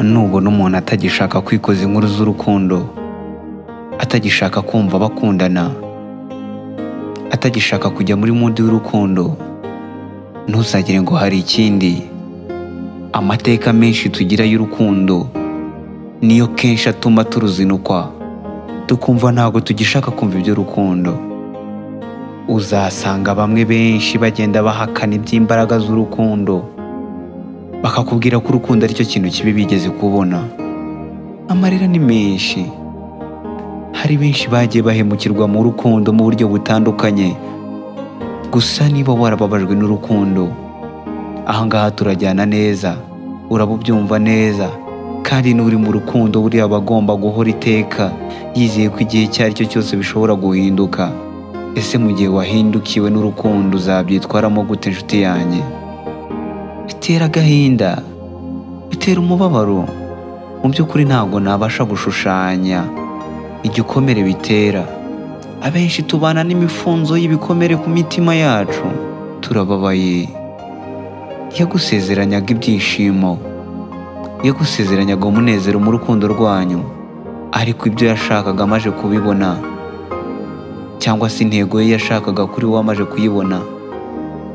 nubona umuntu atagishaka kwikoza inkuru z'urukundo, atagishaka kumva bakundana, atagishaka kujya muri mundi y'urukundo, ntuzagire ngo hari ikindi. Amateka menshi tugira y'urukundo niyo kenshi atuma turuzinukwa, tukumva ntabwo tugishaka kumva iby'urukundo. Uzasanga bamwe benshi bagenda bahakana iby'imbaraga z'urukundo, bakakubwira ko urukundo ari cyo kintu kibi bigeze kubona. Amarira ni menshi, hari benshi bagiye bahemukirwa mu rukundo mu buryo butandukanye. Gusa niba warababajwe n'urukundo, ahangaha turajyana neza, uraba ubyumva neza. Kandi n'uri mu rukundo buriya aba agomba guhora iteka yizeye ko igihe icyo ari cyo cyose bishobora guhinduka. Ese mu gihe wahindukiwe n'urukundo uzabyitwaramo gute nshuti yanjye? Bitera agahinda, bitera umubabaro. Mu by'ukuri ntabwo nabasha gushushanya igikomere bitera. Abenshi tubana n'imifunzo y'ibikomere ku mitima yacu, turababaye. Yagusezeranyaga ibyishimo, yagusezeranyaga umunezero mu rukundo rwanyu, ariko ibyo yashakaga amaze kubibona, cyangwa se intego ye yashakaga kuri wowe amaze kuyibona,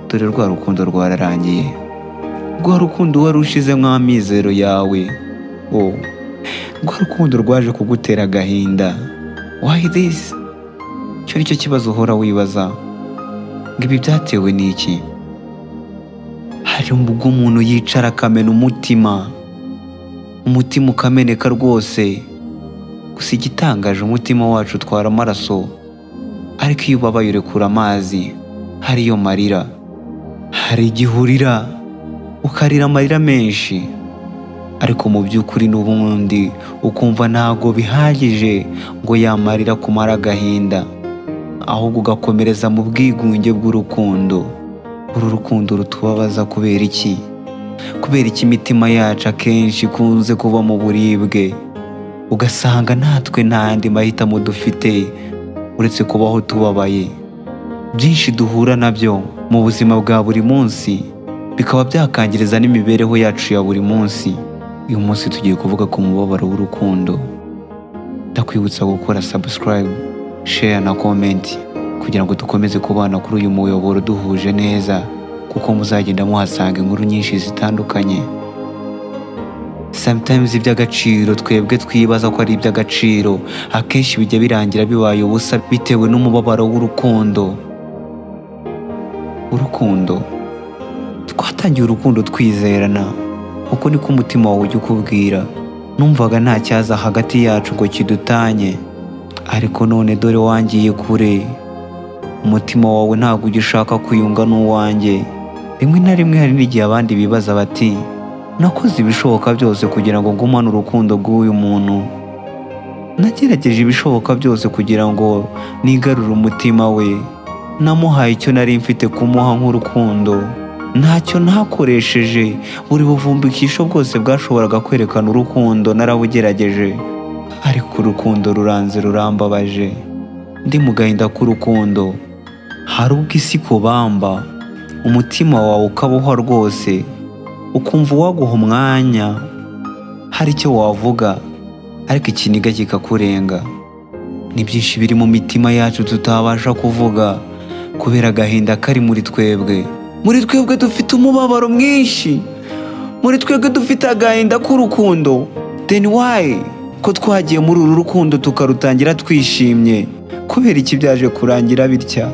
dore rwa rukundo rwararangiye. Rwa rukundo wari ushizemo amizero yawe, rwa rukundo rwaje kugutera agahinda. Why this? Icyo ni cyo kibazo uhora wibaza, ngo ibi byatewe n'iki? Hari ubwo umuntu yicara akamena umutima ukameneka rwose. Gusa igitangaje, umutima wacu utwara amaraso, ariko iyo ubabaye urekura amazi, hariyo marira. Hari igihe urira ukarira amarira menshi, ariko mu by'ukuri n'ubundi ukumva ntago bihagije ngo yamarira kumara agahinda, ahubwo ugakomereza mu bwigunge bw'urukundo. Uru rukundo rutubabaza kubera iki? Kubera iki imitima yacu akenshi ikunze kuba mu buribwe, ugasanga natwe nta yandi mahitamo dufite uretse kubaho tubabaye. Byinshi duhura nabyo mu buzima bwa buri munsi, bikaba byakangiriza n'imibereho yacu ya buri munsi. Uyu munsi tugiye kuvuga ku mubabaro w'urukundo. Ndakwibutsa gukora subscribe, share na comment kugira ngo dukomeze kubana kuri uyu muyoboro duhuje neza, kuko muzagenda muhasanga inkuru nyinshi zitandukanye. Sometimes iby'agaciro twebwe twibaza ko ari iby'agaciro, akenshi bijya birangira bibaye ubusa bitewe n'umubabaro w'urukundo. Urukundo, twatangiye urukundo twizerana, uko niko umutima wawe ujya ukubwira. Numvaga nta cyaza hagati yacu ngo kidutanye, ariko none dore wangiye kure. Umutima wawe ntabwo ugishaka kwiyunga n'uwanjye. Rimwe na rimwe hari n'igihe abandi bibaza bati, nakoze ibishoboka byose kugira ngo ngumane urukundo rw'uyu muntu, nagerageje ibishoboka byose kugira ngo nigarure umutima we, namuhaye icyo nari mfite kumuha nk'urukundo, ntacyo ntakoresheje. Buri buvumbikisho bwose bwashoboraga kwerekana urukundo narabugerageje, ariko urukundo ruranze rurambabaje. Ndi mu gahinda k'urukundo, hari ubwo isi kubamba, umutima wawe ukaboha rwose, ukumva waguha umwanya, hari icyo wavuga, ariko ikiniga kikakurenga. Ni byinshi biri mu mitima yacu tutabasha kuvuga kubera agahinda kari muri twebwe. Muri twebwe dufite umubabaro mwinshi, muri twebwe dufite agahinda k'urukundo. Then why ko twagiye muri uru rukundo tukarutangira twishimye? Kubera iki byaje kurangira bitya?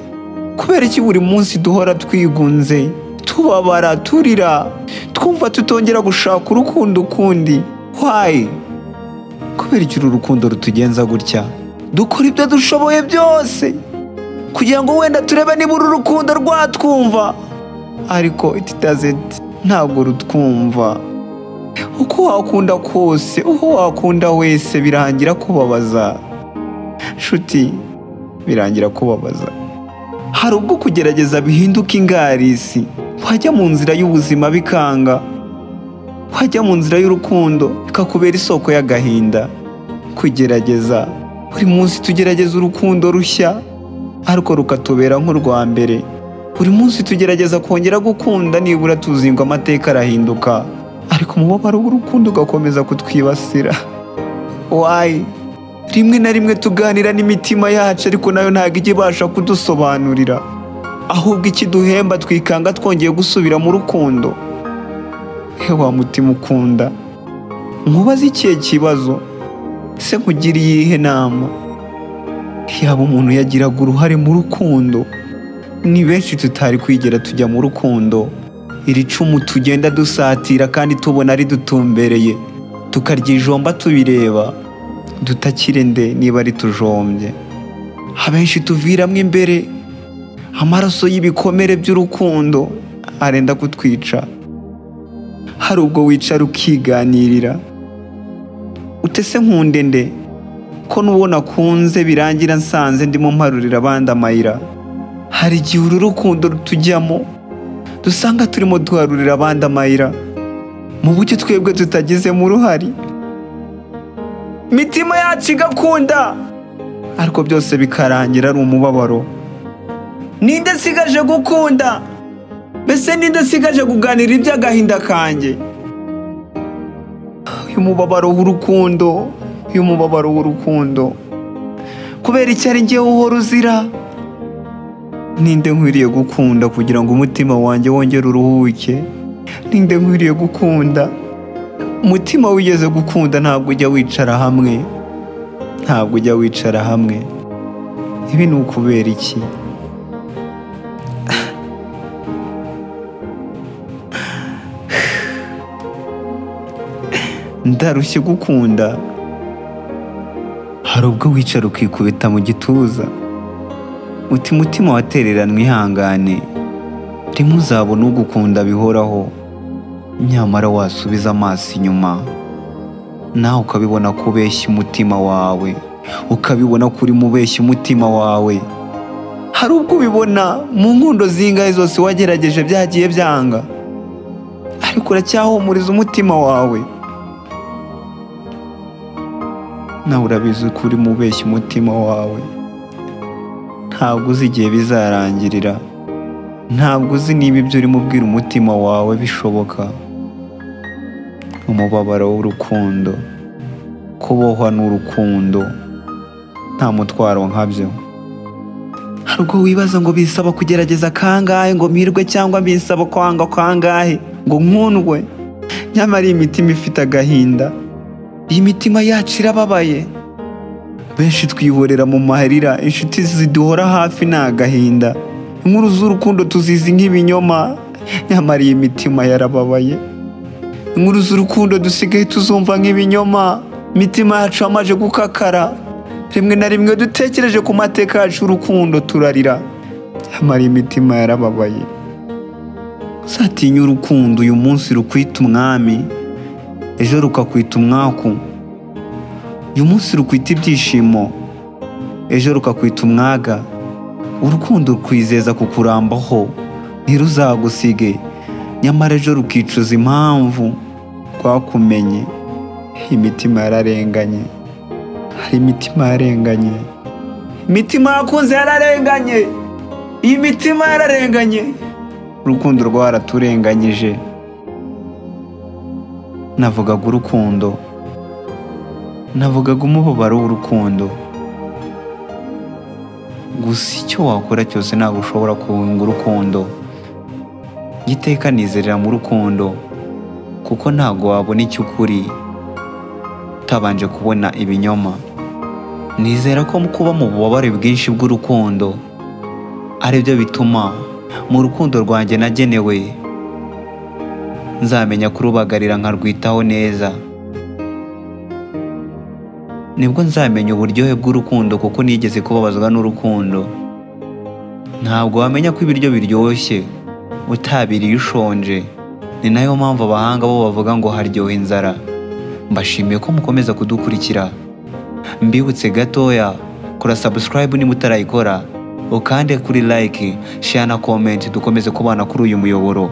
Kubera iki buri munsi duhora twigunze, tubabara, turira, twumva tutongera gushaka urukundo ukundi? Why? Kubera iki uru rukundo rutugenza gutya? Dukora ibyo dushoboye byose kugira ngo wenda turebe niba uru rukundo rwatwumva, ariko it doesn't. Ntabwo rutwumva. Uko wakunda kose, uko wakunda wese, birangira kubabaza nshuti, birangira kubabaza. Hari ubwo kugerageza bihinduka ingarisi, wajya mu nzira y'ubuzima bikanga, wajya mu nzira y'urukundo bikakubera isoko y'agahinda. Kugerageza, buri munsi tugerageza urukundo rushya, ariko rukatubera nk'urwa mbere. buri munsi tugerageza kongera gukunda, nibura tuzi ngo amateka arahinduka, ariko umubabaro w'urukundo ugakomeza kutwibasira. Why? Rimwe na rimwe tuganira n'imitima yacu, ariko nayo ntabwo ijya ibasha kudusobanurira, ahubwo ikiduhemba twikanga twongeye gusubira mu rukundo. Wa mutima ukunda, nkubaze ikihe kibazo? Se nkugiriye iyihe nama? Yaba umuntu yagiraga uruhare mu rukundo, ni benshi tutari kwigera tujya mu rukundo. Iri cumu tugenda dusatira kandi tubona ari dutumbereye, tukaryijomba tubireba, dutakire nde niba ari tujombye. Abenshi tuviramo imbere, amaraso y'ibikomere by'urukundo arenda kutwica. Hari ubwo wicara ukiganirira, utese nkunde nde, ko nubona kunze birangira nsanze ndimo mparurira abandi amayira. Hari igihe uru rukundo rutujyamo, dusanga turimo duharurira abandi amayira mu buryo twebwe tutagizemo uruhari. Imitima yacu igakunda, ariko byose bikarangira ari umubabaro. Ninde sigaje gukunda? Mbese ninde sigaje kuganira iby'agahinda kanjye? Uyu mubabaro w'urukundo, kubera icyo ari njyewe uhora uzira? Ninde nkwiriye gukunda kugira ngo umutima wanjye wongere uruhuke? Ninde nkwiriye gukunda? Umutima wigeze gukunda ntabwo ujya wicara hamwe. Ibi ni ukubera iki? Ndarushye gukunda. Hari ubwo wicara ukikubita mu gituza, uti mutima watereranwe ihangane, rimwe uzabona ugukunda bihoraho. Nyamara wasubiza amaso inyuma, nawe ukabibona ko ubeshya umutima wawe, ukabibona ko uri mubeshya umutima wawe. Hari ubwo ubibona mu nkundo zingahe zose wagerageje byagiye byanga, ariko uracyahumuriza umutima wawe. Nawe urabizi ko uri mubeshya umutima wawe. Ntabwo uzi igihe bizarangirira, ntabwo uzi niba ibyo urimo ubwira umutima wawe bishoboka. Umubabaro w'urukundo, kubohwa n'urukundo, nta mutwaro nkabyo. Hari ubwo wibaza ngo bisaba kugerageza kangahe ngo mpirwe, cyangwa bisaba kwanga kangahe ngo nkundwe. Nyamara iyi mitima ifite agahinda, iyi mitima yacu irababaye. Benshi twihorera mu marira, inshuti ziduhora hafi ni agahinda. Inkuru z'urukundo tuzizi nk'ibinyoma, nyamara iyi mitima yarababaye. Inkuru z'urukundo dusigaye tuzumva nk'ibinyoma, imitima yacu yamaze gukakara. Rimwe na rimwe dutekereje ku mateka yacu y'urukundo turarira, nyamara imitima yarababaye. Uzatinya urukundo uyu munsi rukwita umwami, ejo rukakwita umwaku. Uyu munsi rukwita ibyishimo, ejo rukakwita umwaga. Urukundo rukwizeza kukurambaho, ntiruzagusige, nyamara ejo rukicuza impamvu rwakumenye. Imitima yararenganye, hari imitima yarenganye, imitima yakunze yararenganye, iyi mitima yararenganye. Urukundo rwaraturenganyije. Navugaga urukundo, navugaga umubabaro w'urukundo. Gusa icyo wakora cyose ntabwo ushobora kunga urukundo. Giteka nizerera mu rukundo, kuko ntabwo wabona icyo ukuri utabanje kubona ibinyoma. Nizera ko kuba mu bubabare bwinshi bw'urukundo ari byo bituma mu rukundo rwanjye nagenewe nzamenya kurubagarira nkarwitaho neza. Nibwo nzamenya uburyohe bw'urukundo, kuko nigeze kubabazwa n'urukundo. Ntabwo wamenya ko ibiryo biryoshye utabiriye ushonje. Ni nayo mpamvu abahanga bo bavuga ngo haryoha inzara. Mbashimiye ko mukomeza kudukurikira. Mbibutse gatoya, kora subscribe niba utarayikora, ukande kuri like, share na comment, dukomeze kubana kuri uyu muyoboro.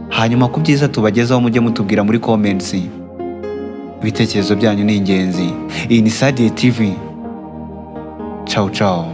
Hanyuma ku byiza tubagezaho mujye mutubwira muri comments. Ibitekerezo byanyu ni ingenzi. Iyi ni Sadia TV. Ciao ciao.